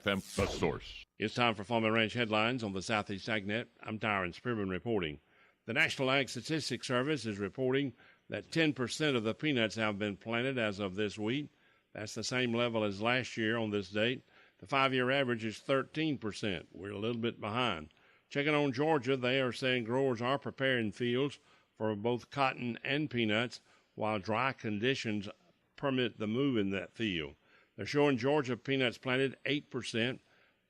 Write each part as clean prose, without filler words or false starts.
FM, The Source. It's time for Farm and Ranch headlines on the Southeast AgNet. I'm Tyron Spearman reporting. The National Ag Statistics Service is reporting that 10% of the peanuts have been planted as of this week. That's the same level as last year on this date. The 5-year average is 13%. We're a little bit behind. Checking on Georgia, they are saying growers are preparing fields for both cotton and peanuts while dry conditions permit the move in that field. They're showing Georgia peanuts planted 8%.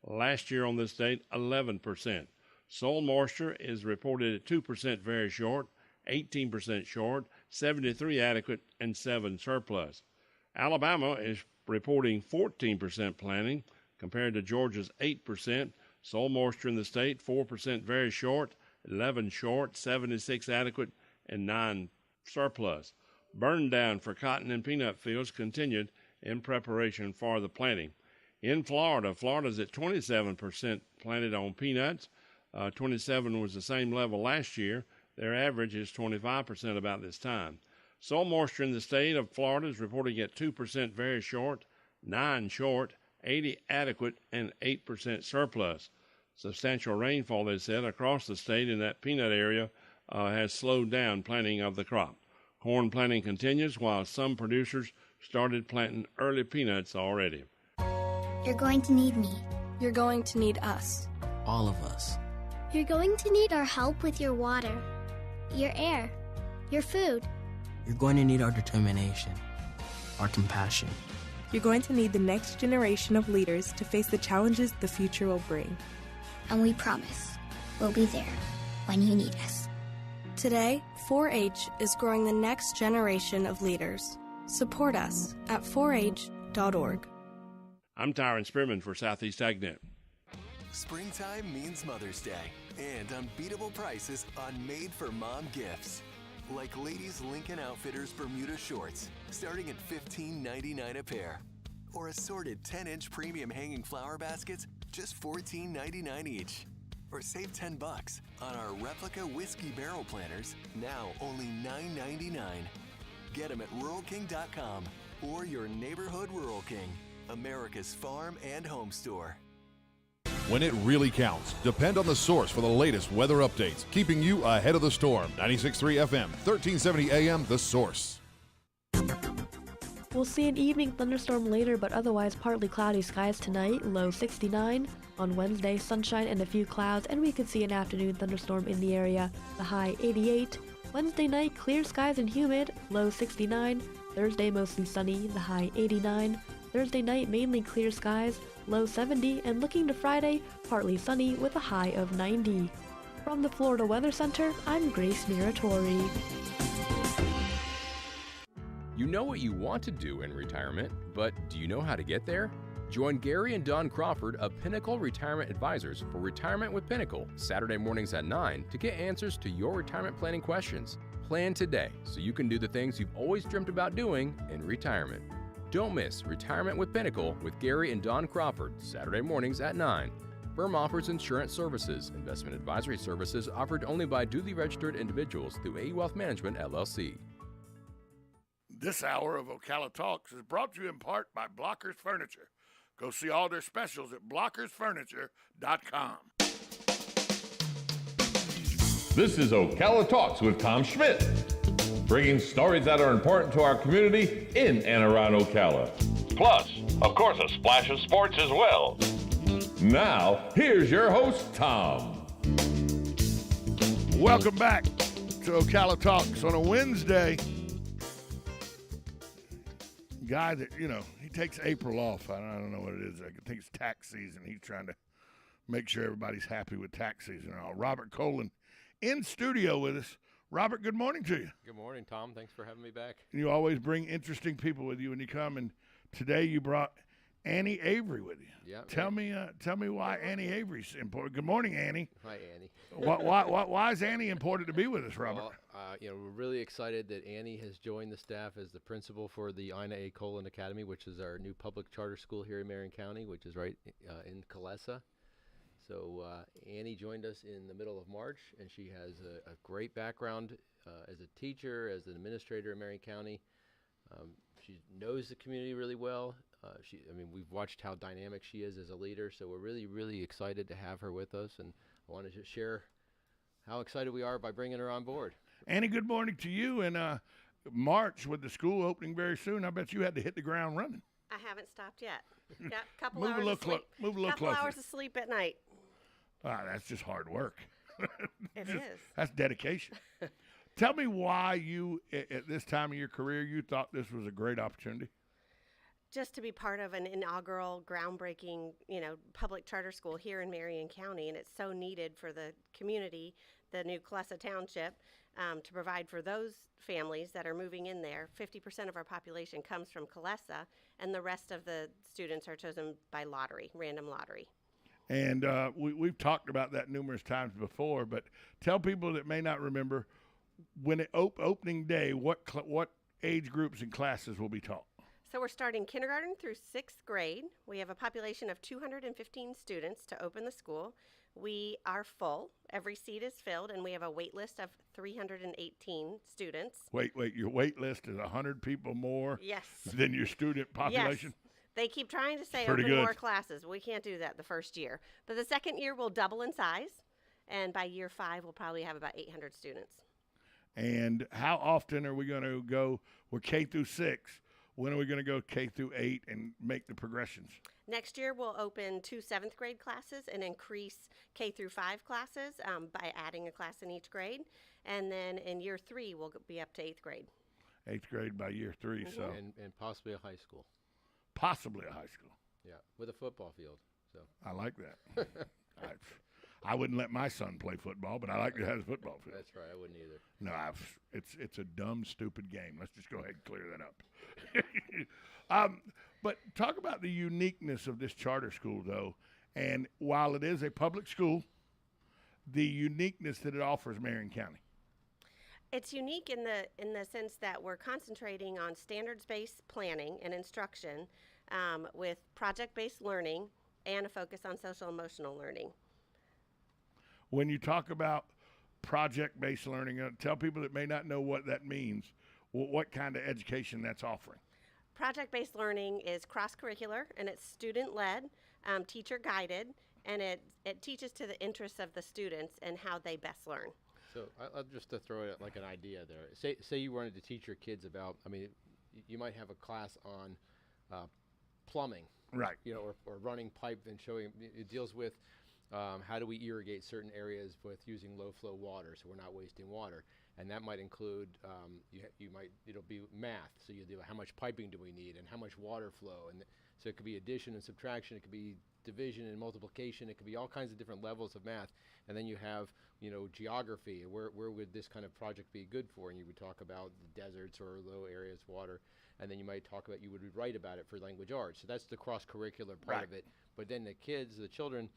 Last year on this date, 11%. Soil moisture is reported at 2% very short, 18% short, 73 adequate, and 7 surplus. Alabama is reporting 14% planting compared to Georgia's 8%. Soil moisture in the state, 4% very short, 11 short, 76 adequate, and 9 surplus. Burn down for cotton and peanut fields continued in preparation for the planting. In Florida's at 27% planted on peanuts. 27 was the same level last year. Their average is 25% about this time. Soil moisture in the state of Florida is reporting at 2% very short, 9 short, 80 adequate, and 8% surplus. Substantial rainfall, they said, across the state in that peanut area has slowed down planting of the crop. Corn planting continues while some producers started planting early peanuts already. You're going to need me. You're going to need us. All of us. You're going to need our help with your water, your air, your food. You're going to need our determination, our compassion. You're going to need the next generation of leaders to face the challenges the future will bring. And we promise we'll be there when you need us. Today, 4-H is growing the next generation of leaders. Support us at 4h.org. I'm Tyron Spearman for Southeast AgNet. Springtime means Mother's Day and unbeatable prices on made-for-mom gifts. Like ladies' Lincoln Outfitters Bermuda shorts, starting at $15.99 a pair. Or assorted 10-inch premium hanging flower baskets, just $14.99 each. Or save $10 on our replica whiskey barrel planters, now only $9.99. Get them at RuralKing.com or your neighborhood Rural King, America's farm and home store. When it really counts, depend on The Source for the latest weather updates, keeping you ahead of the storm. 96.3 FM, 1370 AM, The Source. We'll see an evening thunderstorm later, but otherwise partly cloudy skies tonight, low 69. On Wednesday, sunshine and a few clouds, and we could see an afternoon thunderstorm in the area, the high 88. Wednesday night, clear skies and humid, low 69. Thursday, mostly sunny, the high 89. Thursday night, mainly clear skies, low 70, and looking to Friday, partly sunny with a high of 90. From the Florida Weather Center, I'm Grace Miratori. You know what you want to do in retirement, but do you know how to get there? Join Gary and Don Crawford of Pinnacle Retirement Advisors for Retirement with Pinnacle, Saturday mornings at 9 to get answers to your retirement planning questions. Plan today so you can do the things you've always dreamt about doing in retirement. Don't miss Retirement with Pinnacle with Gary and Don Crawford, Saturday mornings at 9. Firm offers insurance services. Investment advisory services offered only by duly registered individuals through AE Wealth Management, LLC. This hour of Ocala Talks is brought to you in part by Blockers Furniture. Go see all their specials at blockersfurniture.com. This is Ocala Talks with Tom Schmidt, bringing stories that are important to our community in and around Ocala. Plus, of course, a splash of sports as well. Now, here's your host, Tom. Welcome back to Ocala Talks on a Wednesday. Guy that, he takes April off. I don't know what it is. I think it's tax season. He's trying to make sure everybody's happy with tax season and all. Robert Colin in studio with us. Robert, good morning to you. Good morning, Tom. Thanks for having me back. You always bring interesting people with you when you come, and today you brought Annie Avery with you. Yeah. Tell me why Annie Avery's important. Good morning, Annie. Hi, Annie. Why is Annie important to be with us, Robert? Well, we're really excited that Annie has joined the staff as the principal for the Ina A. Colin Academy, which is our new public charter school here in Marion County, which is right in Calessa. So Annie joined us in the middle of March, and she has a great background as a teacher, as an administrator in Marion County. She knows the community really well. We've watched how dynamic she is as a leader, so we're really, really excited to have her with us, and I want to just share how excited we are by bringing her on board. Annie, good morning to you. And March, with the school opening very soon, I bet you had to hit the ground running. I haven't stopped yet. Got a couple Move a hours little of sleep. move a little couple closer. hours of sleep at night. That's just hard work. It is. That's dedication. Tell me why you, at this time of your career, you thought this was a great opportunity. Just to be part of an inaugural, groundbreaking, public charter school here in Marion County, and it's so needed for the community, the new Colessa Township, to provide for those families that are moving in there. 50% of our population comes from Colessa, and the rest of the students are chosen by lottery, random lottery. And we've talked about that numerous times before, but tell people that may not remember, when opening day, what age groups and classes will be taught? So we're starting kindergarten through 6th grade. We have a population of 215 students to open the school. We are full. Every seat is filled, and we have a wait list of 318 students. Wait, your wait list is 100 people more Yes. than your student population? Yes. They keep trying to say Pretty open good. more classes. We can't do that the first year. But the second year, we'll double in size, and by year 5, we'll probably have about 800 students. And how often are we going to go, we're K through 6, when are we going to go K through 8 and make the progressions? Next year, we'll open 2 7th grade classes and increase K through 5 classes by adding a class in each grade. And then in year 3, we'll be up to 8th grade. 8th grade by year 3, Mm-hmm. so. And possibly a high school. Possibly a high school. Yeah, with a football field. So I like that. I wouldn't let my son play football, but I like to have a football field. That's right. I wouldn't either. No, it's a dumb, stupid game. Let's just go ahead and clear that up. But talk about the uniqueness of this charter school, though. And while it is a public school, the uniqueness that it offers Marion County. It's unique in the sense that we're concentrating on standards-based planning and instruction with project-based learning and a focus on social-emotional learning. When you talk about project-based learning, tell people that may not know what that means, what kind of education that's offering. Project-based learning is cross-curricular, and it's student-led, teacher-guided, and it teaches to the interests of the students and how they best learn. So I'll just to throw it like an idea there. Say you wanted to teach your kids about, you might have a class on plumbing. Right. Or running pipe and showing, it deals with how do we irrigate certain areas with using low flow water so we're not wasting water. And that might include, it'll be math. So you do how much piping do we need and how much water flow. And so it could be addition and subtraction. It could be division and multiplication. It could be all kinds of different levels of math. And then you have, geography. Where would this kind of project be good for? And you would talk about the deserts or low areas of water. And then you might talk about, you would write about it for language arts. So that's the cross-curricular part of it. But then the children,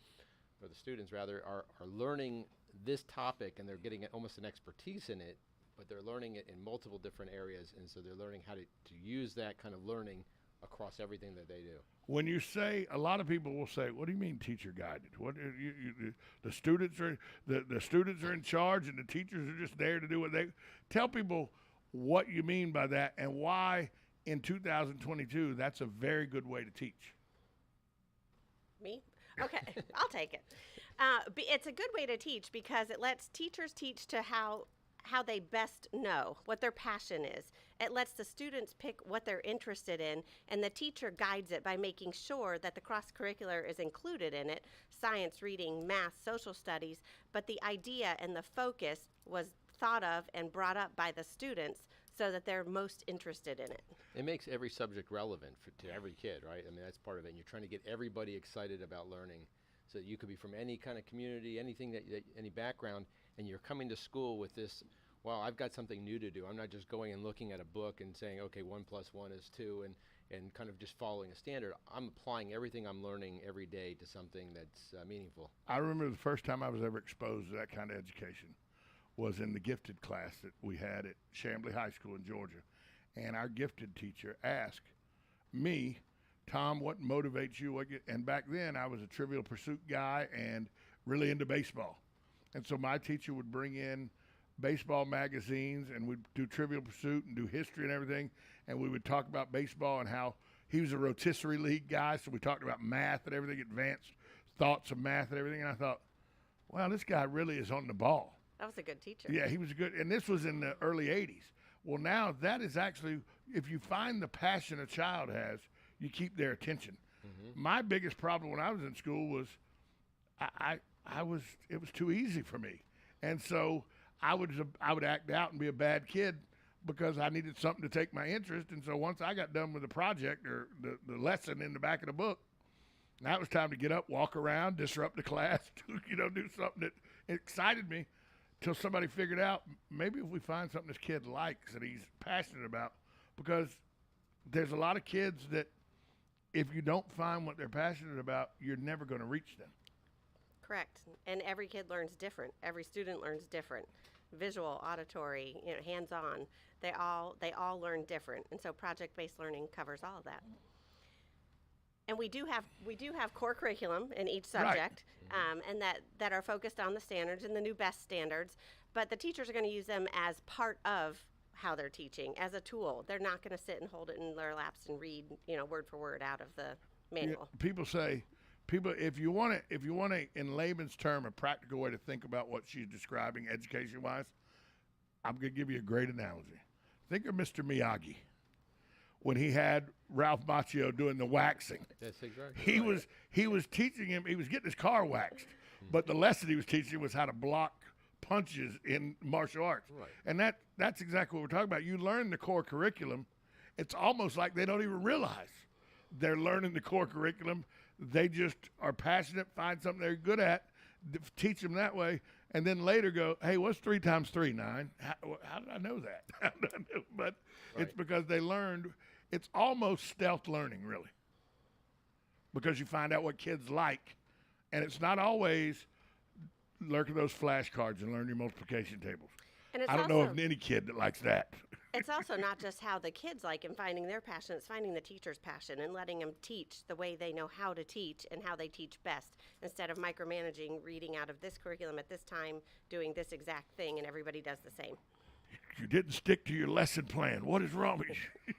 or the students rather, are learning this topic, and they're getting almost an expertise in it, but they're learning it in multiple different areas. And so they're learning how to use that kind of learning across everything that they do. When you say, a lot of people will say, what do you mean teacher guided? What the students are the students are in charge and the teachers are just there to do what they tell people what you mean by that and why in 2022 that's a very good way to teach. Me? Okay, I'll take it. It's a good way to teach because it lets teachers teach to how they best know, what their passion is. It lets the students pick what they're interested in, and the teacher guides it by making sure that the cross-curricular is included in it, science, reading, math, social studies, but the idea and the focus was thought of and brought up by the students so that they're most interested in it. It makes every subject relevant to every kid, right? That's part of it. And you're trying to get everybody excited about learning. So you could be from any kind of community, anything any background, and you're coming to school with this, wow, I've got something new to do. I'm not just going and looking at a book and saying, okay, 1 + 1 is 2, and kind of just following a standard. I'm applying everything I'm learning every day to something that's meaningful. I remember the first time I was ever exposed to that kind of education was in the gifted class that we had at Chamblee High School in Georgia. And our gifted teacher asked me, Tom, what motivates you? And back then I was a Trivial Pursuit guy and really into baseball. And so my teacher would bring in baseball magazines and we'd do Trivial Pursuit and do history and everything. And we would talk about baseball and how he was a rotisserie league guy, so we talked about math and everything, advanced thoughts of math and everything. And I thought, wow, this guy really is on the ball. That was a good teacher. Yeah, he was good. And this was in the early 80s. Well, now that is actually, if you find the passion a child has, you keep their attention. My biggest problem when I was in school was it was too easy for me. And so I would act out and be a bad kid because I needed something to take my interest. And so once I got done with the project or the lesson in the back of the book, now it was time to get up, walk around, disrupt the class, do something that excited me till somebody figured out maybe if we find something this kid likes that he's passionate about, because there's a lot of kids that if you don't find what they're passionate about, you're never going to reach them. Correct. And every kid learns different. Every student learns different. Visual, auditory, hands-on. They all learn different. And so project-based learning covers all of that. And we do have core curriculum in each subject, and that are focused on the standards and the new best standards. But the teachers are going to use them as part of how they're teaching, as a tool. They're not going to sit and hold it in their laps and read, word for word out of the manual. Yeah, people say, if you want in layman's term, a practical way to think about what she's describing education-wise, I'm going to give you a great analogy. Think of Mr. Miyagi when he had Ralph Macchio doing the waxing. That's exactly He right. was teaching him, he was getting his car waxed, but the lesson he was teaching was how to block punches in martial arts. Right. And that's exactly what we're talking about. You learn the core curriculum. It's almost like they don't even realize they're learning the core curriculum. They just are passionate, find something they're good at, teach them that way, and then later go, hey, what's 3 times 3? 9. How did I know that? How did I know? But it's because they learned. It's almost stealth learning, really, because you find out what kids like, and it's not always lurk at those flashcards and learn your multiplication tables. And it's I don't know of any kid that likes that. It's also not just how the kids like and finding their passion, it's finding the teacher's passion and letting them teach the way they know how to teach and how they teach best, instead of micromanaging, reading out of this curriculum at this time, doing this exact thing, and everybody does the same. You didn't stick to your lesson plan. What is wrong with you?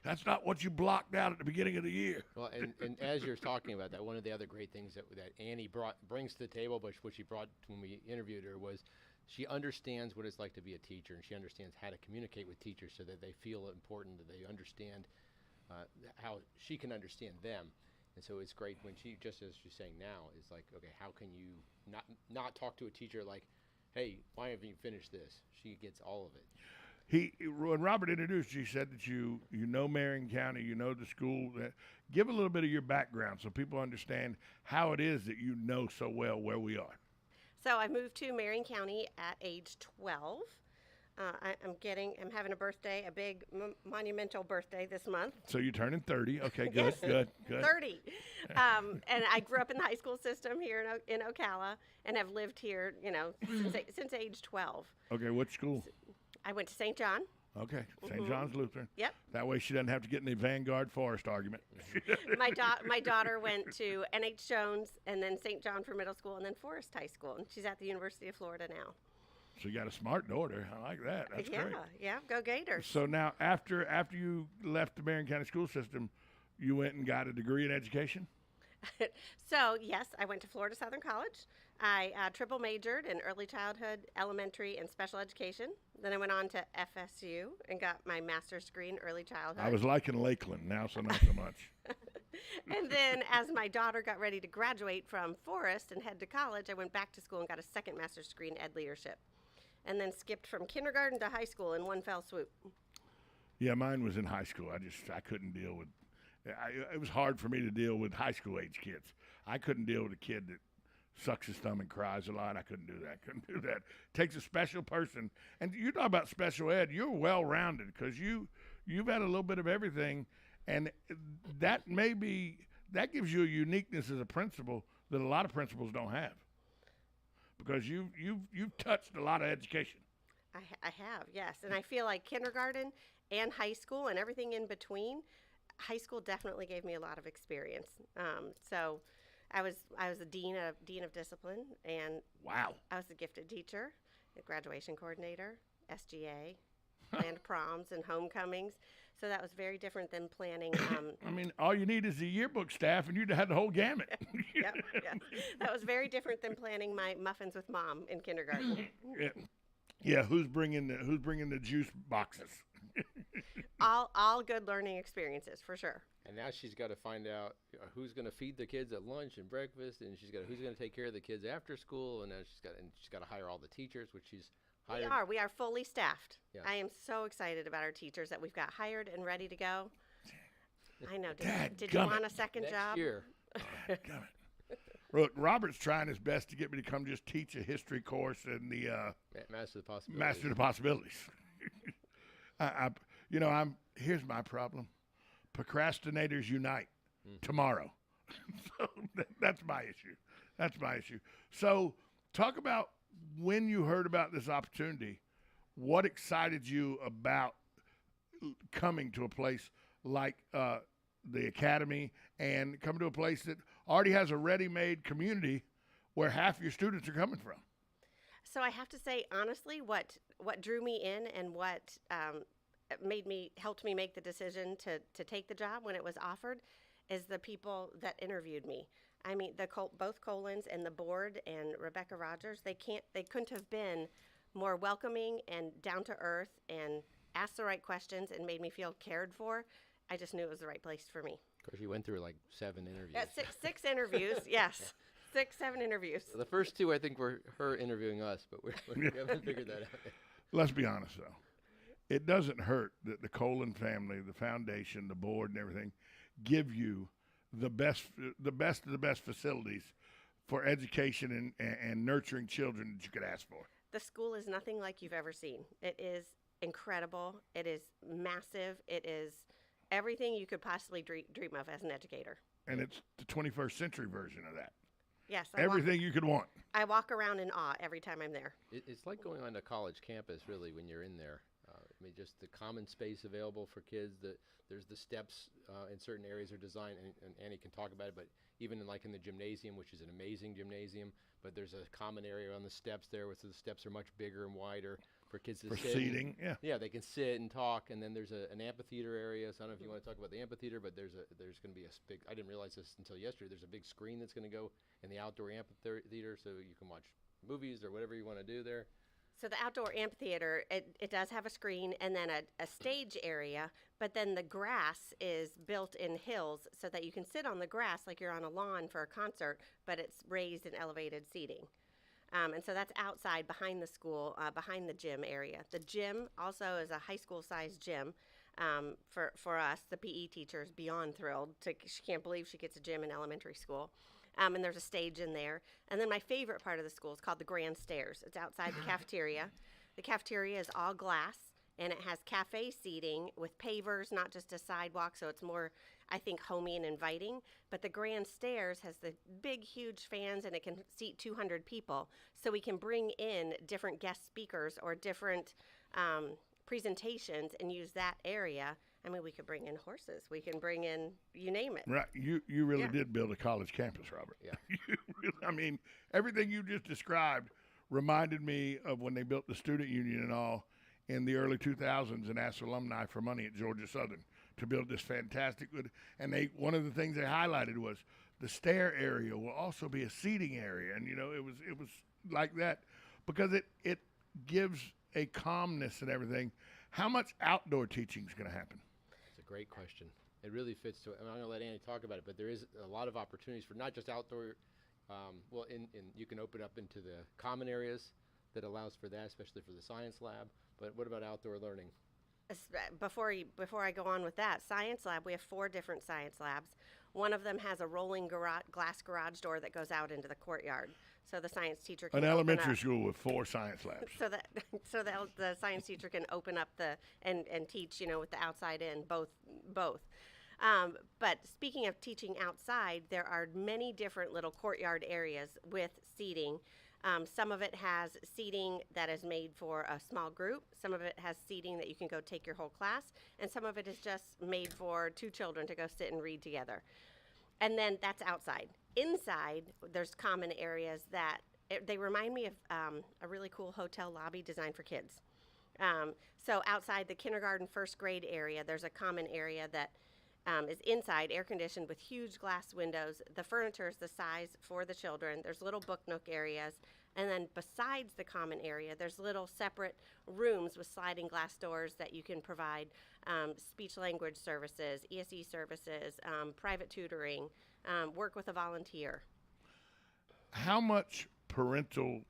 That's not what you blocked out at the beginning of the year. Well, and as you're talking about that, one of the other great things that Annie brings to the table, but what she brought when we interviewed her, was she understands what it's like to be a teacher, and she understands how to communicate with teachers so that they feel important, that they understand how she can understand them. And so it's great when she, just as she's saying now, is like, okay, how can you not talk to a teacher like, hey, why haven't you finished this? She gets all of it. When Robert introduced you, he said that you know Marion County, you know the school. Give a little bit of your background so people understand how it is that you know so well where we are. So I moved to Marion County at age 12. I'm having a birthday, a big monumental birthday this month. So you're turning 30. Okay, good, Yes. good. 30. And I grew up in the high school system here in Ocala, and have lived here, since age 12. Okay, what school? I went to St. John. Okay, St. John's Lutheran. Yep. That way she doesn't have to get in the Vanguard Forest argument. My daughter went to N.H. Jones, and then St. John for middle school, and then Forest High School. And she's at the University of Florida now. So you got a smart daughter. I like that. That's great. Yeah, go Gators. So now, after you left the Marion County school system, you went and got a degree in education? So, yes, I went to Florida Southern College. I triple majored in early childhood, elementary, and special education. Then I went on to FSU and got my master's degree in early childhood. I was liking Lakeland, now so not so much. And then as my daughter got ready to graduate from Forest and head to college, I went back to school and got a second master's degree in ed leadership. And then skipped from kindergarten to high school in one fell swoop. Yeah, mine was in high school. I couldn't deal with it was hard for me to deal with high school age kids. I couldn't deal with a kid that sucks his thumb and cries a lot. I couldn't do that. Takes a special person. And you talk about special ed, you're well-rounded because you've had a little bit of everything, and that gives you a uniqueness as a principal that a lot of principals don't have, because you've touched a lot of education. I have, yes. And I feel like kindergarten and high school and everything in between, high school definitely gave me a lot of experience. So I was a dean of discipline, and wow, I was a gifted teacher, a graduation coordinator, SGA. planned proms and homecomings. So that was very different than planning. I mean, all you need is the yearbook staff, and you'd had the whole gamut. Yep. That was very different than planning my muffins with mom in kindergarten. Yeah. Who's bringing the juice boxes? all good learning experiences for sure. And now she's got to find out who's going to feed the kids at lunch and breakfast, and who's going to take care of the kids after school, and now she's got to hire all the teachers, which she's hired. We are fully staffed. Yes. I am so excited about our teachers that we've got hired and ready to go. I know. Did you want a second Next job? year. Look, Robert's trying his best to get me to come just teach a history course in the Master of the Possibilities. Master of the Possibilities. Here's my problem. Procrastinators unite tomorrow. So that's my issue. So talk about when you heard about this opportunity, what excited you about coming to a place like the Academy and coming to a place that already has a ready-made community where half your students are coming from? So I have to say, honestly, what drew me in and what helped me make the decision to take the job when it was offered is the people that interviewed me. I mean, both Colins and the board and Rebecca Rogers, they couldn't have been more welcoming and down to earth and asked the right questions and made me feel cared for. I just knew it was the right place for me. Of course, you went through like 7 interviews. Yeah, six interviews, yes. 7 interviews. The first 2, I think, were her interviewing us, but we haven't figured that out yet. Let's be honest, though. It doesn't hurt that the Colin family, the foundation, the board, and everything give you the best of the best facilities for education and nurturing children that you could ask for. The school is nothing like you've ever seen. It is incredible. It is massive. It is everything you could possibly dream of as an educator. And it's the 21st century version of that. Yes. Everything you could want. I walk around in awe every time I'm there. It's like going on a college campus, really, when you're in there. I mean, just the common space available for kids. There's the steps in certain areas are designed, and Annie can talk about it, but even in the gymnasium, which is an amazing gymnasium, but there's a common area on the steps there, so the steps are much bigger and wider for kids to sit. For seating, yeah. Yeah, they can sit and talk, and then there's an amphitheater area. So I don't know if you want to talk about the amphitheater, but there's going to be a big, I didn't realize this until yesterday, there's a big screen that's going to go in the outdoor amphitheater, so you can watch movies or whatever you want to do there. So the outdoor amphitheater, it does have a screen and then a stage area, but then the grass is built in hills so that you can sit on the grass like you're on a lawn for a concert, but it's raised and elevated seating. And so that's outside behind the school, behind the gym area. The gym also is a high school-sized gym. For us, the PE teacher is beyond thrilled. She can't believe she gets a gym in elementary school. And there's a stage in there. And then my favorite part of the school is called the Grand Stairs. It's outside the cafeteria. The cafeteria is all glass, and it has cafe seating with pavers, not just a sidewalk, so it's more, I think, homey and inviting. But the Grand Stairs has the big, huge fans, and it can seat 200 people. So we can bring in different guest speakers or different presentations and use that area. I mean, we could bring in horses. We can bring in, you name it. Right. You really did build a college campus, Robert. Yeah. I mean, everything you just described reminded me of when they built the student union and all in the early 2000s and asked alumni for money at Georgia Southern to build this fantastic. And one of the things they highlighted was the stair area will also be a seating area. And, it was like that because it gives a calmness and everything. How much outdoor teaching is going to happen? It's a great question. It really fits to it. I'm going to let Annie talk about it, but there is a lot of opportunities for not just outdoor. You can open up into the common areas that allows for that, especially for the science lab. But what about outdoor learning? Before I go on with that, science lab, we have 4 different science labs. One of them has a rolling glass garage door that goes out into the courtyard. So the science teacher can an elementary school with 4 science labs. so that the science teacher can open up and teach, with the outside in, both. But speaking of teaching outside, there are many different little courtyard areas with seating. Some of it has seating that is made for a small group. Some of it has seating that you can go take your whole class. And some of it is just made for 2 children to go sit and read together. And then that's outside. Inside, there's common areas that they remind me of a really cool hotel lobby designed for kids. So outside the kindergarten, first grade area, there's a common area that is inside, air conditioned with huge glass windows. The furniture is the size for the children. There's little book nook areas. And then besides the common area, there's little separate rooms with sliding glass doors that you can provide speech language services, ESE services, private tutoring, work with a volunteer. How much parental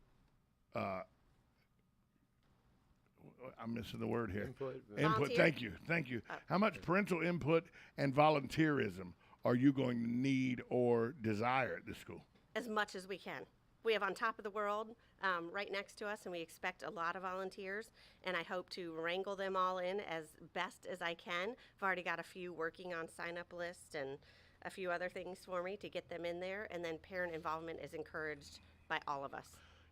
I'm missing the word here. Input. Thank you. How much parental input and volunteerism are you going to need or desire at the school? As much as we can. We have On Top of the World right next to us, and we expect a lot of volunteers, and I hope to wrangle them all in as best as I can. I've already got a few working on sign-up lists and a few other things for me to get them in there, and then parent involvement is encouraged by all of us.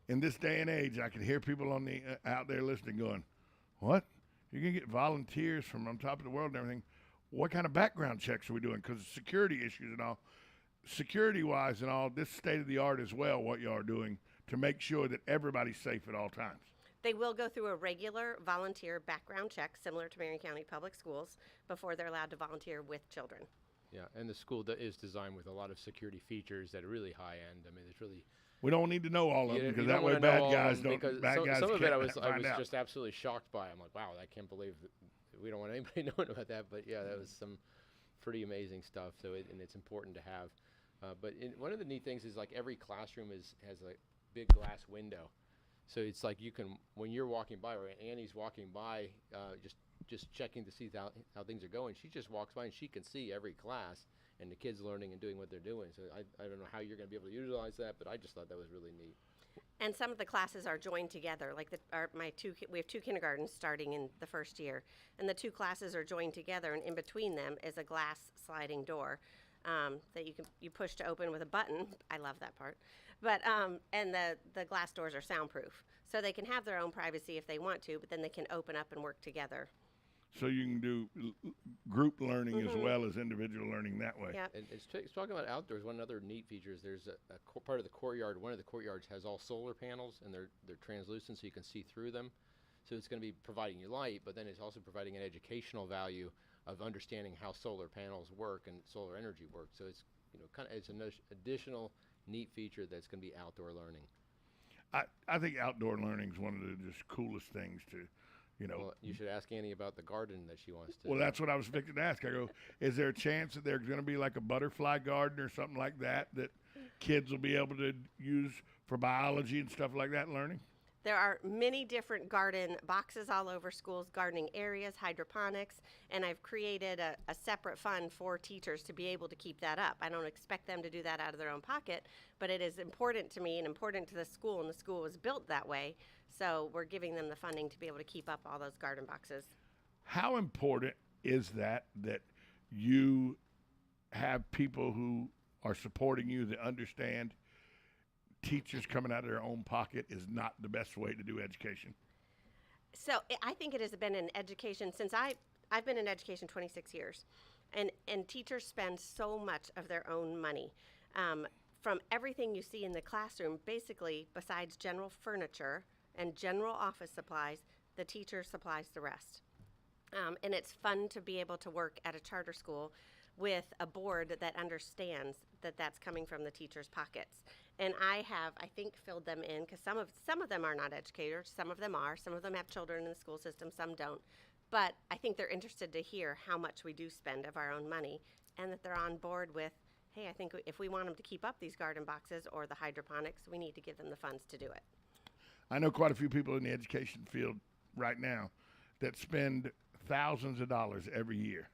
In this day and age, I can hear people on the out there listening going, what? You're going to get volunteers from On Top of the World and everything. What kind of background checks are we doing? Because security issues and all. Security-wise and all, this state-of-the-art as well, what you are doing to make sure that everybody's safe at all times. They will go through a regular volunteer background check, similar to Marion County Public Schools, before they're allowed to volunteer with children. Yeah, and the school is designed with a lot of security features that are really high-end. I mean, it's really... We don't need to know all of them because that way bad guys don't. Bad guys some of it I was out. just absolutely shocked by. I'm like, wow, I can't believe that we don't want anybody knowing about that. But yeah, that was some pretty amazing stuff. So and it's important to have. But one of the neat things is like every classroom has a big glass window, so it's like you can when you're walking by or Annie's walking by, just checking to see how things are going. She just walks by and she can see every class and the kids learning and doing what they're doing. So I don't know how you're going to be able to utilize that, but I just thought that was really neat. And some of the classes are joined together. Like we have two kindergartens starting in the first year, and the two classes are joined together, and in between them is a glass sliding door that you push to open with a button. I love that part. But and the glass doors are soundproof, so they can have their own privacy if they want to, but then they can open up and work together. So you can do group learning as well as individual learning that way. Yep. And it's talking about outdoors. One other neat feature is there's a part of the courtyard. One of the courtyards has all solar panels, and they're translucent, so you can see through them. So it's going to be providing you light, but then it's also providing an educational value of understanding how solar panels work and solar energy works. So it's it's an additional neat feature that's going to be outdoor learning. I think outdoor learning is one of the just coolest things to. Well, you should ask Annie about the garden that she wants to. Well, that's what I was fixing to ask. I go, is there a chance that there's going to be like a butterfly garden or something like that kids will be able to use for biology and stuff like that learning? There are many different garden boxes all over schools, gardening areas, hydroponics, and I've created a separate fund for teachers to be able to keep that up. I don't expect them to do that out of their own pocket, but it is important to me and important to the school, and the school was built that way, so we're giving them the funding to be able to keep up all those garden boxes. How important is that you have people who are supporting you that understand teachers coming out of their own pocket is not the best way to do education? So I think it has been in education since I've been in education 26 years, and teachers spend so much of their own money. From everything you see in the classroom, basically, besides general furniture and general office supplies, the teacher supplies the rest. And it's fun to be able to work at a charter school with a board that understands that that's coming from the teachers' pockets. And I think, filled them in, because some of them are not educators, some of them are, some of them have children in the school system, some don't. But I think they're interested to hear how much we do spend of our own money, and that they're on board with, hey, I think if we want them to keep up these garden boxes or the hydroponics, we need to give them the funds to do it. I know quite a few people in the education field right now that spend thousands of dollars every year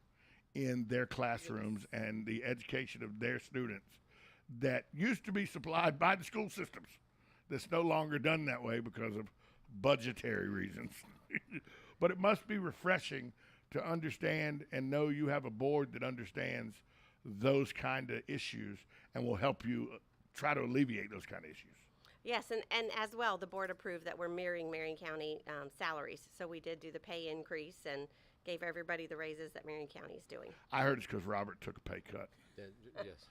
in their classrooms and the education of their students that used to be supplied by the school systems. That's no longer done that way because of budgetary reasons. But it must be refreshing to understand and know you have a board that understands those kind of issues and will help you try to alleviate those kind of issues. Yes, and as well, the board approved that we're mirroring Marion County salaries. So we did do the pay increase and gave everybody the raises that Marion County is doing. I heard it's because Robert took a pay cut. Yes.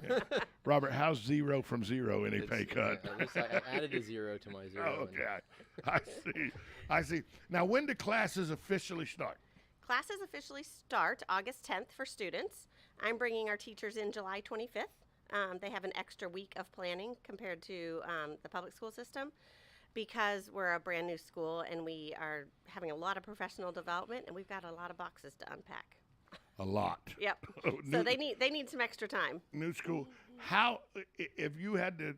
Yeah. Robert, how's 0 from 0 any pay cut? At least I added a 0 to my 0. Oh, okay. I see. Now, when do classes officially start? Classes officially start August 10th for students. I'm bringing our teachers in July 25th. They have an extra week of planning compared to the public school system because we're a brand new school and we are having a lot of professional development and we've got a lot of boxes to unpack. A lot. Yep. So they need some extra time. New school. How, if you had to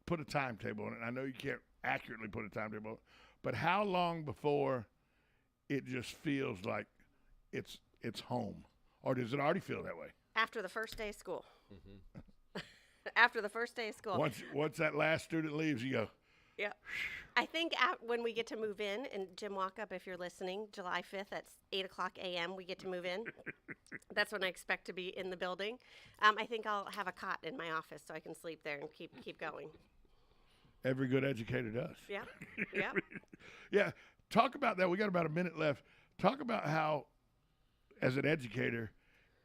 put a timetable on it, I know you can't accurately put a timetable on it, but how long before it just feels like it's home? Or does it already feel that way? After the first day of school. Mm-hmm. After the first day of school. Once that last student leaves, you go. Yeah. I think when we get to move in, and Jim Walk Up, if you're listening, July 5th at 8 o'clock a.m., we get to move in. That's when I expect to be in the building. I think I'll have a cot in my office so I can sleep there and keep going. Every good educator does. Yeah. Yeah. Yeah. Talk about that. We got about a minute left. Talk about how, as an educator,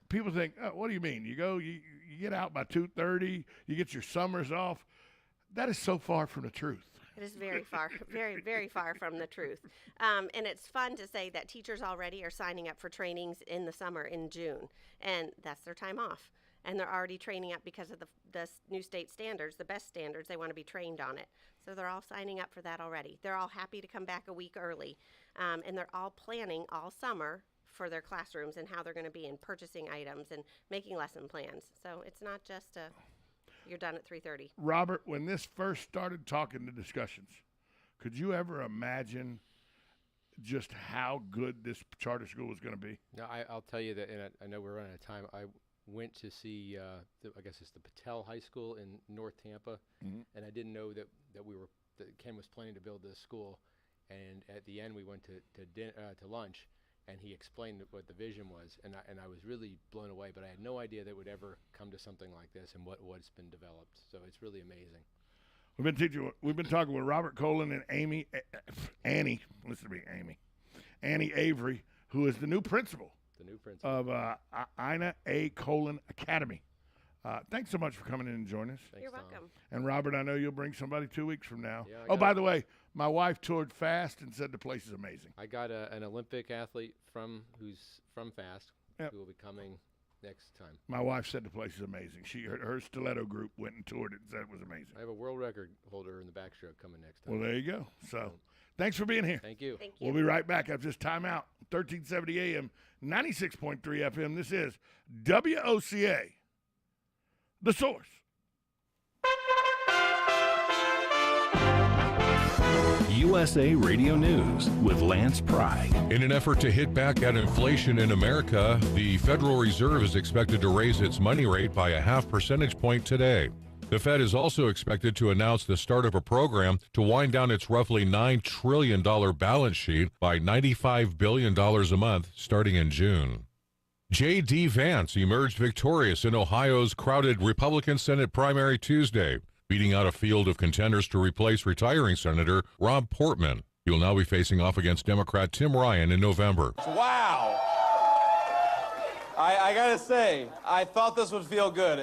people think, oh, what do you mean? You go, you get out by 2:30, you get your summers off. That is so far from the truth. It is very far, very, very far from the truth. And it's fun to say that teachers already are signing up for trainings in the summer in June, and that's their time off. And they're already training up because of the new state standards, the best standards. They want to be trained on it. So they're all signing up for that already. They're all happy to come back a week early. And they're all planning all summer for their classrooms and how they're going to be in purchasing items and making lesson plans. So it's not just you're done at 3:30. Robert, when this first started talking to discussions, could you ever imagine just how good this charter school was going to be? No, I'll tell you that, and I know we're running out of time. I went to see, I guess it's the Patel High School in North Tampa, and I didn't know that Ken was planning to build this school. And at the end, we went to lunch, and he explained what the vision was, and I was really blown away. But I had no idea that it would ever come to something like this and what's been developed. So it's really amazing. We've been talking with Robert Colin and Annie. Listen to me, Annie Avery, who is the new principal. Of Ina A. Colin Academy. Thanks so much for coming in and joining us. You're welcome. And Robert, I know you'll bring somebody 2 weeks from now. Yeah, by the way, my wife toured FAST and said the place is amazing. I got an Olympic athlete who's from FAST who will be coming next time. My wife said the place is amazing. Her stiletto group went and toured it and said it was amazing. I have a world record holder in the backstroke coming next time. Well, there you go. So thanks for being here. Thank you. We'll be right back after this timeout. 1370 AM, 96.3 FM. This is WOCA, The Source. USA Radio News with Lance Pry. In an effort to hit back at inflation in America, the Federal Reserve is expected to raise its money rate by a 0.5 percentage point today. The Fed is also expected to announce the start of a program to wind down its roughly $9 trillion balance sheet by $95 billion a month starting in June. J.D. Vance emerged victorious in Ohio's crowded Republican Senate primary Tuesday, beating out a field of contenders to replace retiring Senator Rob Portman. He will now be facing off against Democrat Tim Ryan in November. Wow. I gotta say, I thought this would feel good.